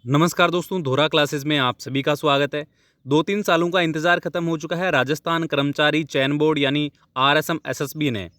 नमस्कार दोस्तों, धोरा क्लासेस में आप सभी का स्वागत है। 2-3 सालों का इंतज़ार खत्म हो चुका है। राजस्थान कर्मचारी चयन बोर्ड यानी आरएसएम एसएसबी ने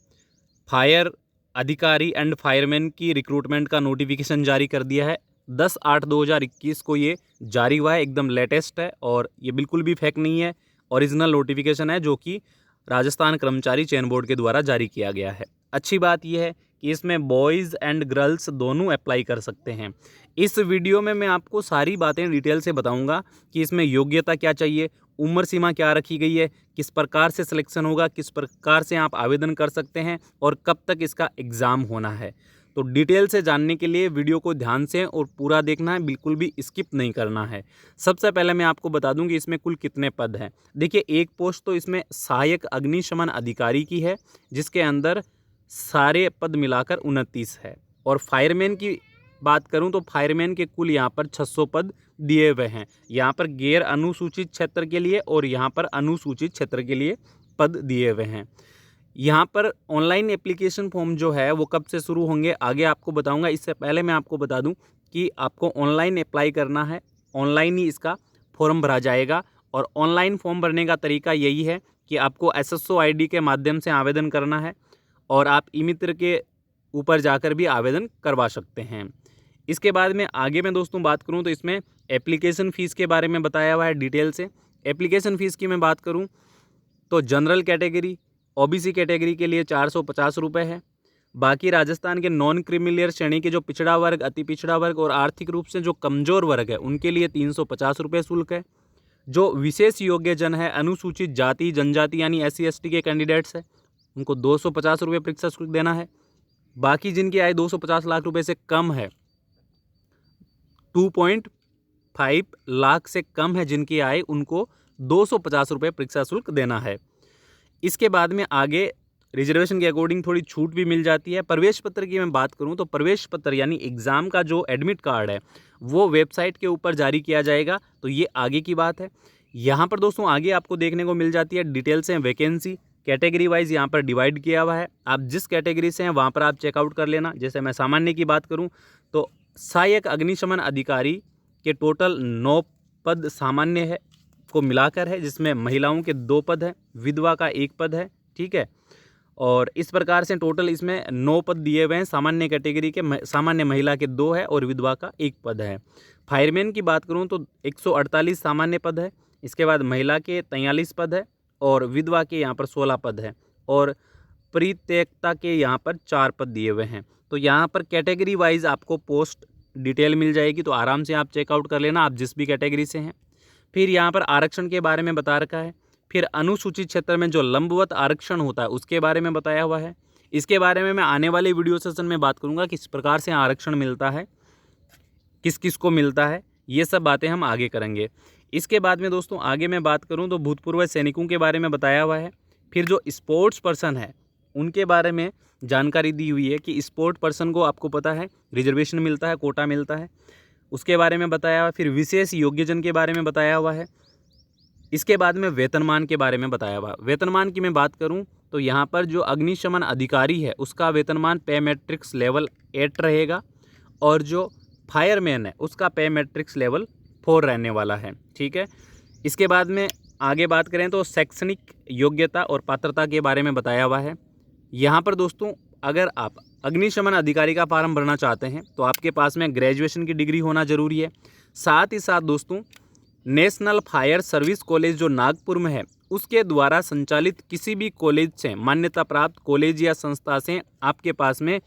फायर अधिकारी एंड फायरमैन की रिक्रूटमेंट का नोटिफिकेशन जारी कर दिया है। 10/8/2021 को ये जारी हुआ है, एकदम लेटेस्ट है और ये बिल्कुल भी फेक नहीं है। ओरिजिनल नोटिफिकेशन है जो कि राजस्थान कर्मचारी चयन बोर्ड के द्वारा जारी किया गया है। अच्छी बात यह है कि इसमें बॉयज़ एंड गर्ल्स दोनों अप्लाई कर सकते हैं। इस वीडियो में मैं आपको सारी बातें डिटेल से बताऊंगा कि इसमें योग्यता क्या चाहिए, उम्र सीमा क्या रखी गई है, किस प्रकार से सिलेक्शन होगा, किस प्रकार से आप आवेदन कर सकते हैं और कब तक इसका एग्ज़ाम होना है। तो डिटेल से जानने के लिए वीडियो को ध्यान से और पूरा देखना है, बिल्कुल भी स्किप नहीं करना है। सबसे पहले मैं आपको बता दूं कि इसमें कुल कितने पद हैं। देखिए, एक पोस्ट तो इसमें सहायक अग्निशमन अधिकारी की है, जिसके अंदर सारे पद मिलाकर 29 है। और फायरमैन की बात करूं तो फायरमैन के कुल यहाँ पर 600 पद दिए हुए हैं। यहाँ पर गैर अनुसूचित क्षेत्र के लिए और यहाँ पर अनुसूचित क्षेत्र के लिए पद दिए हुए हैं। यहाँ पर ऑनलाइन एप्लीकेशन फॉर्म जो है वो कब से शुरू होंगे आगे आपको बताऊंगा। इससे पहले मैं आपको बता दूं कि आपको ऑनलाइन अप्लाई करना है, ऑनलाइन ही इसका फॉर्म भरा जाएगा। और ऑनलाइन फॉर्म भरने का तरीका यही है कि आपको एसएसओ आईडी के माध्यम से आवेदन करना है और आप ई मित्र के ऊपर जाकर भी आवेदन करवा सकते हैं। इसके बाद में आगे मैं दोस्तों बात करूं तो इसमें एप्लीकेशन फ़ीस के बारे में बताया हुआ है डिटेल से। एप्लीकेशन फ़ीस की मैं बात करूं तो जनरल कैटेगरी ओबीसी कैटेगरी के लिए 450 रुपये है। बाकी राजस्थान के नॉन क्रीमिलियर श्रेणी के जो पिछड़ा वर्ग, अति पिछड़ा वर्ग और आर्थिक रूप से जो कमज़ोर वर्ग है उनके लिए 350 रुपये शुल्क है। जो विशेष योग्य जन है, अनुसूचित जाति जनजाति यानी SC ST के कैंडिडेट्स है, उनको 250 रुपये परीक्षा शुल्क देना है। बाकी जिनकी आय 250 लाख रुपए से कम है, 2.5 लाख से कम है जिनकी आय, उनको 250 रुपये परीक्षा शुल्क देना है। इसके बाद में आगे रिजर्वेशन के अकॉर्डिंग थोड़ी छूट भी मिल जाती है। प्रवेश पत्र की मैं बात करूं तो प्रवेश पत्र यानी एग्ज़ाम का जो एडमिट कार्ड है वो वेबसाइट के ऊपर जारी किया जाएगा, तो ये आगे की बात है। यहाँ पर दोस्तों आगे आपको देखने को मिल जाती है डिटेल से वैकेंसी कैटेगरी वाइज यहाँ पर डिवाइड किया हुआ है। आप जिस कैटेगरी से हैं वहाँ पर आप चेकआउट कर लेना। जैसे मैं सामान्य की बात करूँ तो सहायक अग्निशमन अधिकारी के टोटल 9 पद सामान्य है को मिलाकर है, जिसमें महिलाओं के 2 पद हैं, विधवा का 1 पद है। ठीक है, और इस प्रकार से टोटल इसमें 9 पद दिए हुए हैं। सामान्य कैटेगरी के सामान्य महिला के 2 है और विधवा का 1 पद है। फायरमैन की बात करूं तो 148 सामान्य पद है। इसके बाद महिला के 43 पद है और विधवा के यहाँ पर 16 पद है और परित्यक्ता के यहाँ पर 4 पद दिए हुए हैं। तो यहाँ पर कैटेगरी वाइज आपको पोस्ट डिटेल मिल जाएगी, तो आराम से आप चेकआउट कर लेना आप जिस भी कैटेगरी से हैं। फिर यहाँ पर आरक्षण के बारे में बता रखा है। फिर अनुसूचित क्षेत्र में जो लंबवत आरक्षण होता है उसके बारे में बताया हुआ है। इसके बारे में मैं आने वाले वीडियो सेशन में बात करूँगा किस प्रकार से आरक्षण मिलता है, किस किस को मिलता है, ये सब बातें हम आगे करेंगे। इसके बाद में दोस्तों आगे मैं बात करूँ तो भूतपूर्व सैनिकों के बारे में बताया हुआ है। फिर जो स्पोर्ट्स पर्सन है उनके बारे में जानकारी दी हुई है कि स्पोर्ट पर्सन को आपको पता है रिजर्वेशन मिलता है, कोटा मिलता है, उसके बारे में बताया हुआ है। फिर विशेष योग्यजन के बारे में बताया हुआ है। इसके बाद में वेतनमान के बारे में बताया हुआ। वेतनमान की मैं बात करूं तो यहाँ पर जो अग्निशमन अधिकारी है उसका वेतनमान पे मैट्रिक्स लेवल 8 रहेगा और जो फायरमैन है उसका पे मैट्रिक्स लेवल 4 रहने वाला है। ठीक है, इसके बाद में आगे बात करें तो शैक्षणिक योग्यता और पात्रता के बारे में बताया हुआ है। यहाँ पर दोस्तों अगर आप अग्निशमन अधिकारी का फॉर्म भरना चाहते हैं तो आपके पास में ग्रेजुएशन की डिग्री होना ज़रूरी है। साथ ही साथ दोस्तों नेशनल फायर सर्विस कॉलेज जो नागपुर में है उसके द्वारा संचालित किसी भी कॉलेज से, मान्यता प्राप्त कॉलेज या संस्था से आपके पास में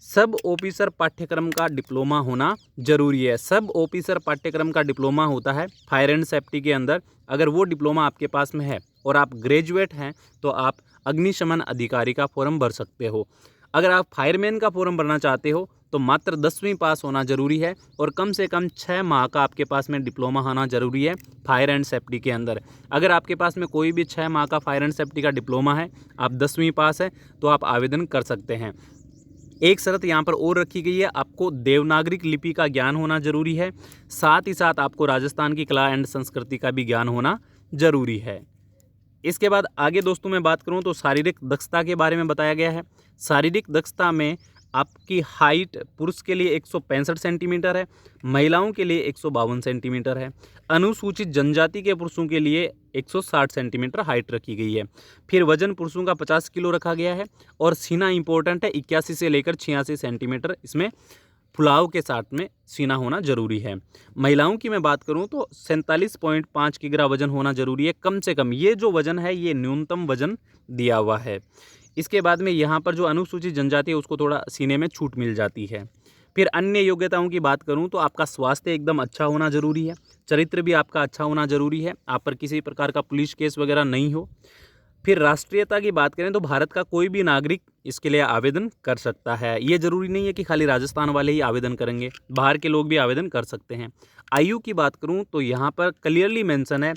सब ऑफिसर पाठ्यक्रम का डिप्लोमा होना जरूरी है। सब ऑफिसर पाठ्यक्रम का डिप्लोमा होता है फायर एंड सेफ्टी के अंदर। अगर वो डिप्लोमा आपके पास में है और आप ग्रेजुएट हैं तो आप अग्निशमन अधिकारी का फॉर्म भर सकते हो। अगर आप फायरमैन का फॉर्म भरना चाहते हो तो मात्र 10वीं पास होना जरूरी है और कम से कम 6 माह का आपके पास में डिप्लोमा होना जरूरी है फायर एंड सेफ्टी के अंदर। अगर आपके पास में कोई भी 6 माह का फायर एंड सेफ्टी का डिप्लोमा है, आप 10वीं पास है, तो आप आवेदन कर सकते हैं। एक शर्त यहाँ पर और रखी गई है, आपको देवनागरिक लिपि का ज्ञान होना जरूरी है। साथ ही साथ आपको राजस्थान की कला एंड संस्कृति का भी ज्ञान होना जरूरी है। इसके बाद आगे दोस्तों मैं बात करूं तो शारीरिक दक्षता के बारे में बताया गया है। शारीरिक दक्षता में आपकी हाइट पुरुष के लिए 165 सेंटीमीटर है, महिलाओं के लिए 152 सेंटीमीटर है। अनुसूचित जनजाति के पुरुषों के लिए 160 सेंटीमीटर हाइट रखी गई है। फिर वजन पुरुषों का 50 किलो रखा गया है और सीना इंपॉर्टेंट है, 81 से लेकर 86 सेंटीमीटर इसमें फुलाव के साथ में सीना होना जरूरी है। महिलाओं की मैं बात करूं तो 47.5 किग्रा वजन होना जरूरी है कम से कम। ये जो वजन है ये न्यूनतम वजन दिया हुआ है। इसके बाद में यहाँ पर जो अनुसूचित जनजाति है उसको थोड़ा सीने में छूट मिल जाती है। फिर अन्य योग्यताओं की बात करूं तो आपका स्वास्थ्य एकदम अच्छा होना जरूरी है, चरित्र भी आपका अच्छा होना जरूरी है, आप पर किसी प्रकार का पुलिस केस वगैरह नहीं हो। फिर राष्ट्रीयता की बात करें तो भारत का कोई भी नागरिक इसके लिए आवेदन कर सकता है। ये जरूरी नहीं है कि खाली राजस्थान वाले ही आवेदन करेंगे, बाहर के लोग भी आवेदन कर सकते हैं। आयु की बात करूं तो यहाँ पर क्लियरली मेंशन है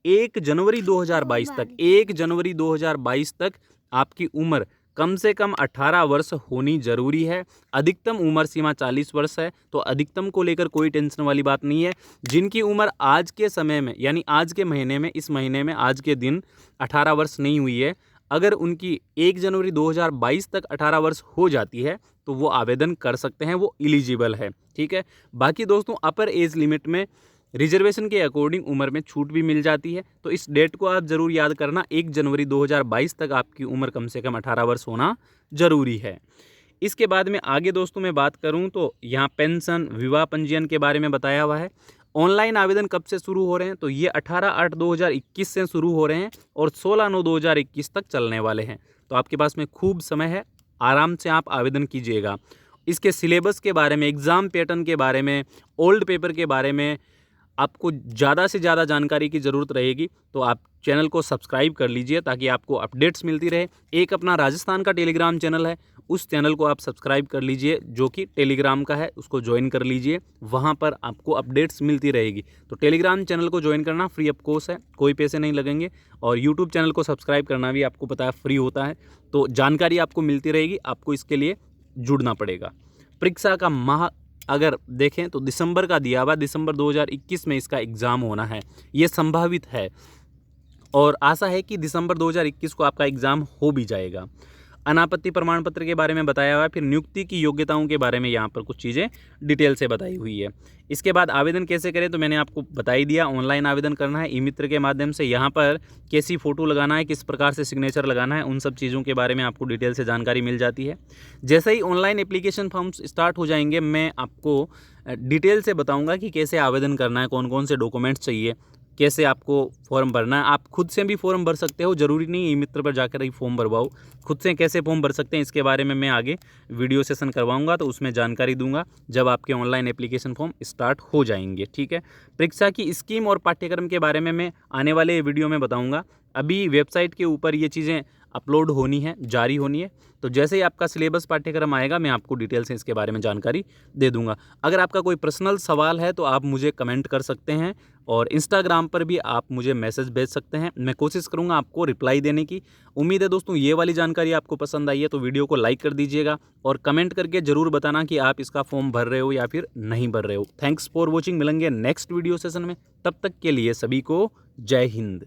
1 जनवरी 2022 तक, 1 जनवरी 2022 तक आपकी उम्र कम से कम 18 वर्ष होनी जरूरी है। अधिकतम उम्र सीमा 40 वर्ष है, तो अधिकतम को लेकर कोई टेंशन वाली बात नहीं है। जिनकी उम्र आज के समय में यानी आज के महीने में, इस महीने में आज के दिन 18 वर्ष नहीं हुई है, अगर उनकी 1 जनवरी 2022 तक 18 वर्ष हो जाती है तो वो आवेदन कर सकते हैं, वो एलिजिबल है। ठीक है। बाकी दोस्तों अपर एज लिमिट में रिजर्वेशन के अकॉर्डिंग उम्र में छूट भी मिल जाती है, तो इस डेट को आप जरूर याद करना, 1 जनवरी 2022 तक आपकी उम्र कम से कम 18 वर्ष होना जरूरी है। इसके बाद में आगे दोस्तों मैं बात करूं तो यहाँ पेंशन, विवाह पंजीयन के बारे में बताया हुआ है। ऑनलाइन आवेदन कब से शुरू हो रहे हैं तो ये 18/8/2021 से शुरू हो रहे हैं और 16/9/2021 तक चलने वाले हैं। तो आपके पास में खूब समय है, आराम से आप आवेदन कीजिएगा। इसके सिलेबस के बारे में, एग्ज़ाम पैटर्न के बारे में, ओल्ड पेपर के बारे में आपको ज़्यादा से ज़्यादा जानकारी की ज़रूरत रहेगी तो आप चैनल को सब्सक्राइब कर लीजिए ताकि आपको अपडेट्स मिलती रहे। एक अपना राजस्थान का टेलीग्राम चैनल है, उस चैनल को आप सब्सक्राइब कर लीजिए, जो कि टेलीग्राम का है, उसको ज्वाइन कर लीजिए, वहाँ पर आपको अपडेट्स मिलती रहेगी। तो टेलीग्राम चैनल को ज्वाइन करना फ्री ऑफ कॉस्ट है, कोई पैसे नहीं लगेंगे, और यूट्यूब चैनल को सब्सक्राइब करना भी आपको पता है फ्री होता है। तो जानकारी आपको मिलती रहेगी, आपको इसके लिए जुड़ना पड़ेगा। परीक्षा का माह अगर देखें तो दिसंबर का दिया हुआ, दिसंबर 2021 में इसका एग्ज़ाम होना है, ये संभावित है और आशा है कि दिसंबर 2021 को आपका एग्ज़ाम हो भी जाएगा। अनापत्ति प्रमाण पत्र के बारे में बताया हुआ है। फिर नियुक्ति की योग्यताओं के बारे में यहाँ पर कुछ चीज़ें डिटेल से बताई हुई है। इसके बाद आवेदन कैसे करें तो मैंने आपको बता ही दिया, ऑनलाइन आवेदन करना है ई मित्र के माध्यम से। यहाँ पर कैसी फ़ोटो लगाना है, किस प्रकार से सिग्नेचर लगाना है, उन सब चीज़ों के बारे में आपको डिटेल से जानकारी मिल जाती है। जैसे ही ऑनलाइन एप्लीकेशन फॉर्म्स स्टार्ट हो जाएंगे मैं आपको डिटेल से बताऊँगा कि कैसे आवेदन करना है, कौन कौन से डॉक्यूमेंट्स चाहिए, कैसे आपको फॉर्म भरना है। आप खुद से भी फॉर्म भर सकते हो, ज़रूरी नहीं ई मित्र पर जाकर ही फॉर्म भरवाओ। खुद से कैसे फॉर्म भर सकते हैं इसके बारे में मैं आगे वीडियो सेशन करवाऊंगा, तो उसमें जानकारी दूंगा जब आपके ऑनलाइन एप्लीकेशन फॉर्म स्टार्ट हो जाएंगे। ठीक है। परीक्षा की स्कीम और पाठ्यक्रम के बारे में मैं आने वाले वीडियो में बताऊँगा। अभी वेबसाइट के ऊपर ये चीज़ें अपलोड होनी है, जारी होनी है, तो जैसे ही आपका सिलेबस पाठ्यक्रम आएगा मैं आपको डिटेल से इसके बारे में जानकारी दे दूंगा। अगर आपका कोई पर्सनल सवाल है तो आप मुझे कमेंट कर सकते हैं और इंस्टाग्राम पर भी आप मुझे मैसेज भेज सकते हैं, मैं कोशिश करूंगा आपको रिप्लाई देने की। उम्मीद है दोस्तों ये वाली जानकारी आपको पसंद आई है तो वीडियो को लाइक कर दीजिएगा और कमेंट करके ज़रूर बताना कि आप इसका फॉर्म भर रहे हो या फिर नहीं भर रहे हो। थैंक्स फॉर वॉचिंग, मिलेंगे नेक्स्ट वीडियो सेशन में, तब तक के लिए सभी को जय हिंद।